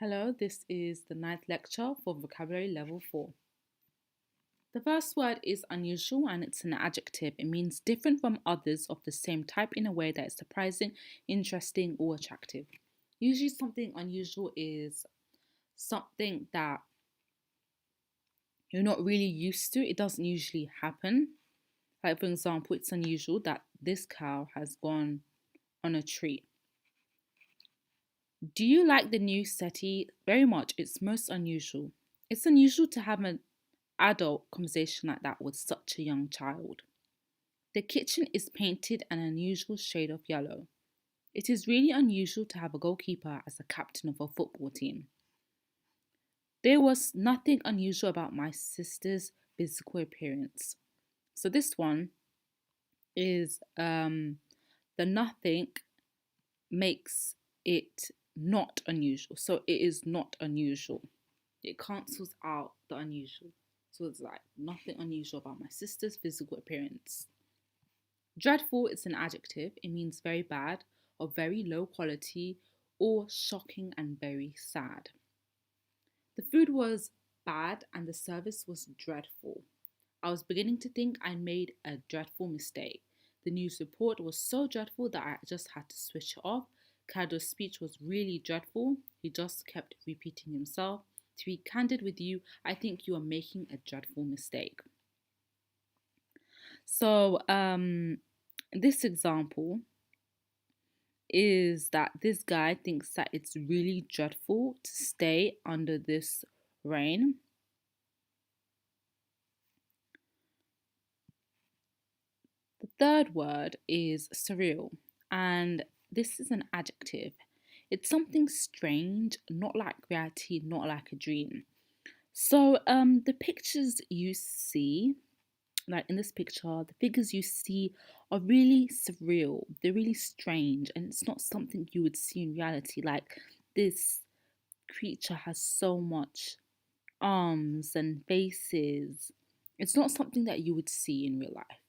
Hello, this is the ninth lecture for vocabulary level 4. The first word is unusual and it's an adjective. It means different from others of the same type in a way that is surprising, interesting, or attractive. Usually, something unusual is something that you're not really used to. It doesn't usually happen. Like, for example, it's unusual that this cow has gone on a tree. Do you like the new settee? Very much. It's most unusual. It's unusual to have an adult conversation like that with such a young child. The kitchen is painted an unusual shade of yellow. It is really unusual to have a goalkeeper as the captain of a football team. There was nothing unusual about my sister's physical appearance. So this one is the nothing makes it not unusual. So it is not unusual. It cancels out the unusual. So it's like nothing unusual about my sister's physical appearance. Dreadful is an adjective. It means very bad or very low quality or shocking and very sad. The food was bad and the service was dreadful. I was beginning to think I made a dreadful mistake. The news report was so dreadful that I just had to switch it off. Cado's speech was really dreadful. He just kept repeating himself. To be candid with you, I think you are making a dreadful mistake. So, this example is that this guy thinks that it's really dreadful to stay under this rain. The third word is surreal, and this is an adjective. It's something strange, not like reality, not like a dream. So, the pictures you see, like in this picture, the figures you see are really surreal. They're really strange, and it's not something you would see in reality. Like this creature has so much arms and faces. It's not something that you would see in real life.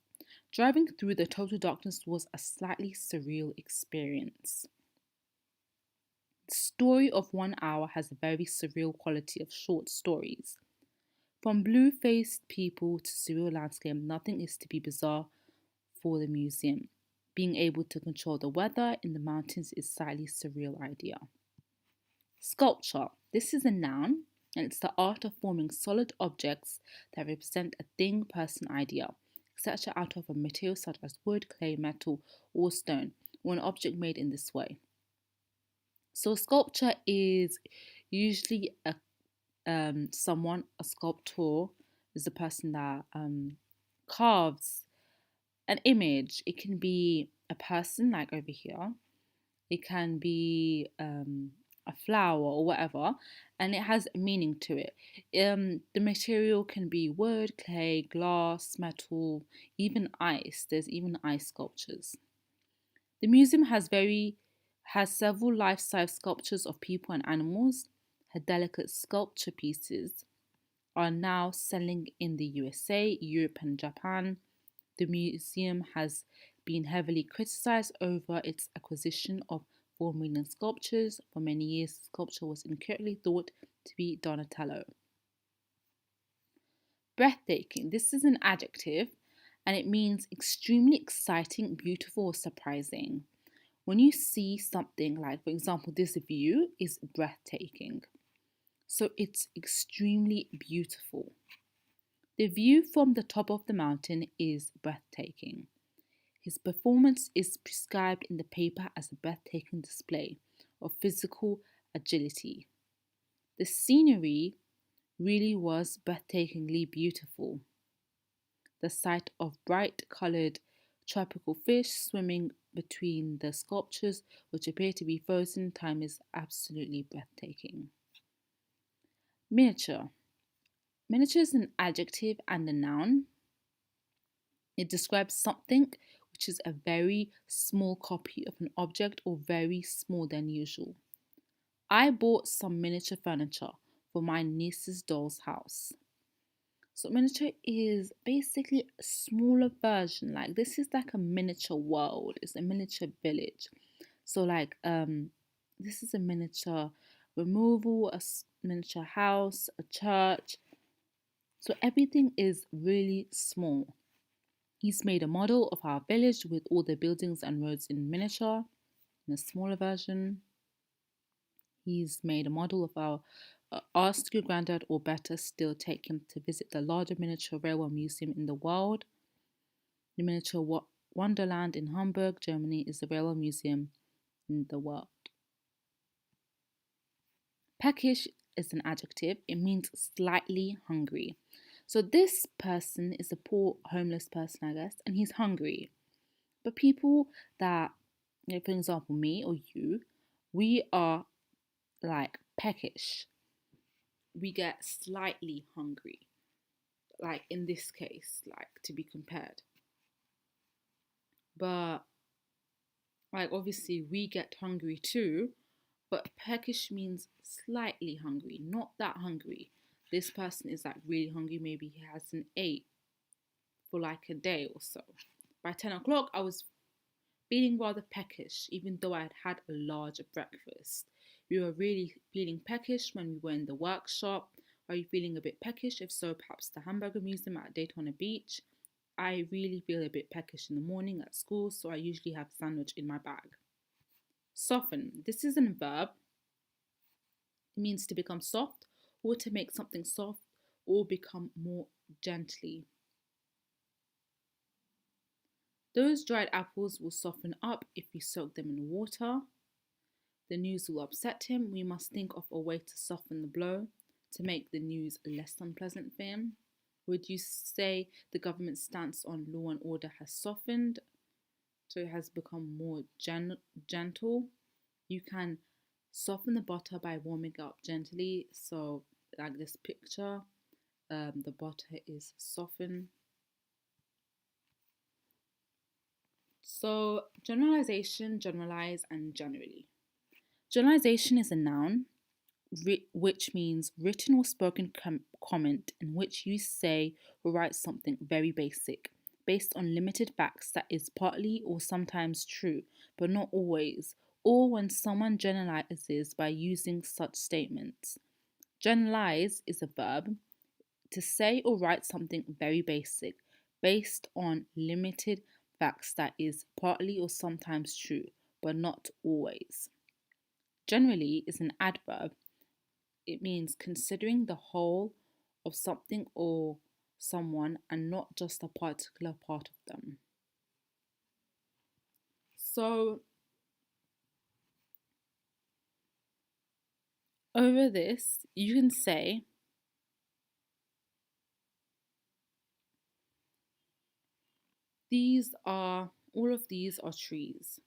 Driving through the total darkness was a slightly surreal experience. The story of 1 hour has a very surreal quality of short stories. From blue faced people to surreal landscape, nothing is to be bizarre for the museum. Being able to control the weather in the mountains is slightly surreal idea. Sculpture. This is a noun and it's the art of forming solid objects that represent a thing, person, idea, etc. out of a material such as wood, clay, metal, or stone, or an object made in this way. So sculpture is usually a sculptor is a person that carves an image. It can be a person, like over here. It can be a flower or whatever, and it has a meaning to it. The material can be wood, clay, glass, metal, even ice. There's even ice sculptures. The museum has several life-size sculptures of people and animals. Her delicate sculpture pieces are now selling in the USA, Europe, and Japan. The museum has been heavily criticized over its acquisition of 4 million sculptures. For many years, sculpture was incorrectly thought to be Donatello. Breathtaking. This is an adjective and it means extremely exciting, beautiful, or surprising. When you see something like, for example, this view is breathtaking. So it's extremely beautiful. The view from the top of the mountain is breathtaking. His performance is prescribed in the paper as a breathtaking display of physical agility. The scenery really was breathtakingly beautiful. The sight of bright coloured tropical fish swimming between the sculptures, which appear to be frozen in time, is absolutely breathtaking. Miniature. Miniature is an adjective and a noun. It describes something which is a very small copy of an object or very small than usual. I bought some miniature furniture for my niece's doll's house. So miniature is basically a smaller version. Like this is like a miniature world. It's a miniature village. So like this is a miniature removal, miniature house, a church. So everything is really small. He's made a model of our village with all the buildings and roads in miniature, in a smaller version. He's made a model of our ask your granddad, or better still, take him to visit the larger miniature railway museum in the world. The miniature Wonderland in Hamburg, Germany, is the railway museum in the world. Peckish is an adjective. It means slightly hungry. So this person is a poor homeless person, I guess, and he's hungry. But people that, for example, me or you, we are like peckish. We get slightly hungry. Like in this case, like to be compared. But like obviously we get hungry too, but peckish means slightly hungry, not that hungry. This person is like really hungry, maybe he hasn't ate for like a day or so. By 10 o'clock, I was feeling rather peckish, even though I had had a large breakfast. We were really feeling peckish when we were in the workshop. Are you feeling a bit peckish? If so, perhaps the Hamburger Museum at Daytona Beach. I really feel a bit peckish in the morning at school, so I usually have sandwich in my bag. Soften. This isn't a verb. It means to become soft or to make something soft or become more gently. Those dried apples will soften up if we soak them in water. The news will upset him. We must think of a way to soften the blow, to make the news less unpleasant for him. Would you say the government's stance on law and order has softened, so it has become more gentle? You can soften the butter by warming it up gently. So, like this picture, the butter is softened. So, generalization, generalize, and generally. Generalization is a noun which means written or spoken comment in which you say or write something very basic, based on limited facts that is partly or sometimes true, but not always, or when someone generalizes by using such statements. Generalize is a verb to say or write something very basic, based on limited facts that is partly or sometimes true, but not always. Generally is an adverb. It means considering the whole of something or someone and not just a particular part of them. So, over this, you can say all of these are trees.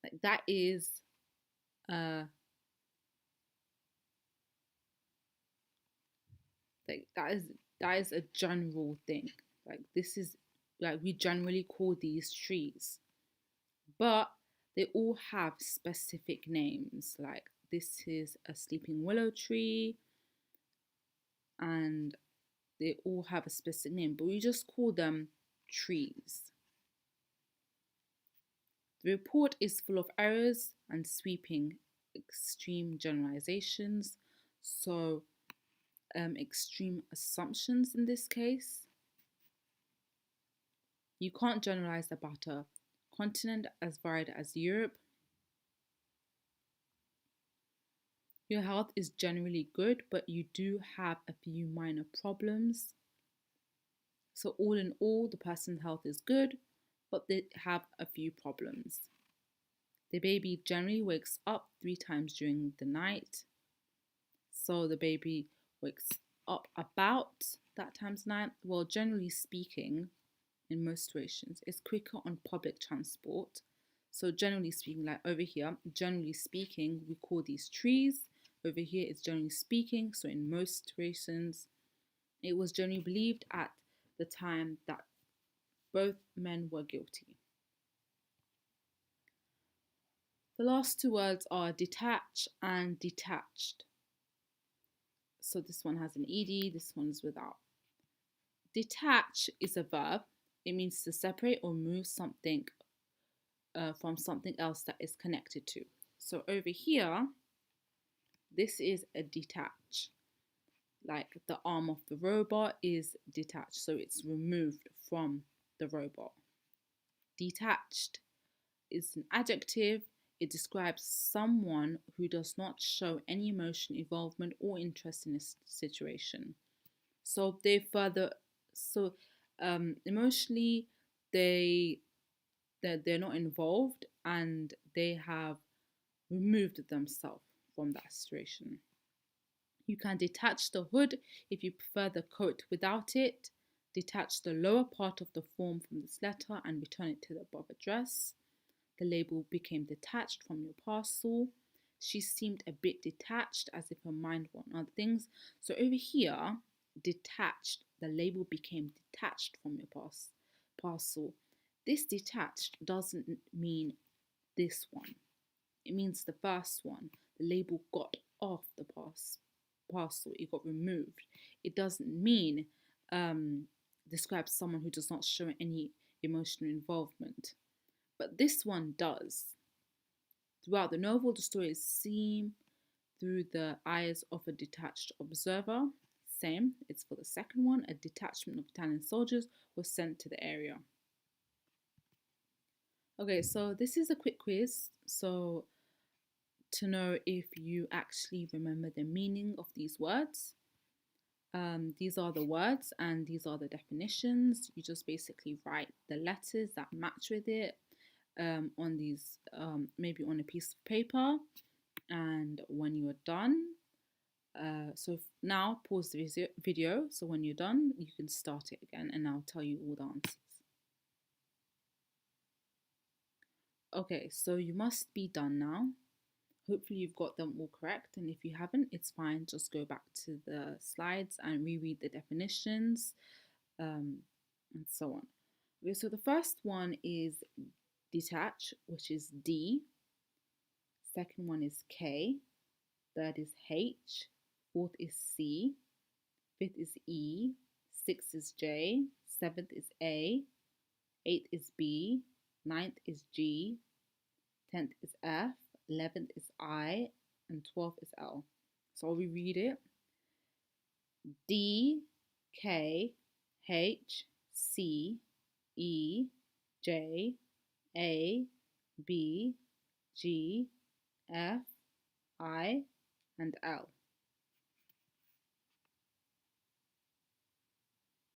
Like that is uh like that is a general thing. Like this is like we generally call these trees. But they all have specific names. Like this is a sleeping willow tree, and they all have a specific name, but we just call them trees. The report is full of errors and sweeping extreme generalizations, so extreme assumptions in this case. You can't generalize about a continent as varied as Europe. Your health is generally good, but you do have a few minor problems. So, all in all, the person's health is good, but they have a few problems. The baby generally wakes up 3 times during the night. So, the baby wakes up about that times night. Well, generally speaking, in most situations, it's quicker on public transport. So, generally speaking, like over here, generally speaking, we call these trees. Over here, it's generally speaking. So, in most situations, it was generally believed at the time that both men were guilty. The last two words are detach and detached. So this one has an ed, this one's without. Detach is a verb. It means to separate or move something from something else that is connected to. So over here, This is a detach. Like the arm of the robot is detached, so it's removed from the robot. Detached is an adjective. It describes someone who does not show any emotion, involvement, or interest in a situation. So they further, so emotionally, they they're not involved and they have removed themselves from that situation. You can detach the hood if you prefer the coat without it. Detach the lower part of the form from this letter and return it to the above address. The label became detached from your parcel. She seemed a bit detached, as if her mind were on other things. So over here, detached, the label became detached from your parcel. This detached doesn't mean this one. It means the first one. The label got off the parcel. It got removed. It doesn't mean describes someone who does not show any emotional involvement. But this one does. Throughout the novel, the story is seen through the eyes of a detached observer. Same, it's for the second one. A detachment of Italian soldiers was sent to the area. Okay, so this is a quick quiz. So to know if you actually remember the meaning of these words. These are the words and these are the definitions. You just basically write the letters that match with it on these, maybe on a piece of paper. And when you're done, now pause the video. So when you're done, you can start it again and I'll tell you all the answers. Okay, so you must be done now. Hopefully you've got them all correct, and if you haven't, it's fine. Just go back to the slides and reread the definitions, and so on. Okay, so the first one is detach, which is D. Second one is K. Third is H. Fourth is C. Fifth is E. Sixth is J. Seventh is A. Eighth is B. Ninth is G. 10th is F. 11th is I. And 12th is L. So I'll reread it. D, K, H, C, E, J, A, B, G, F, I, and L.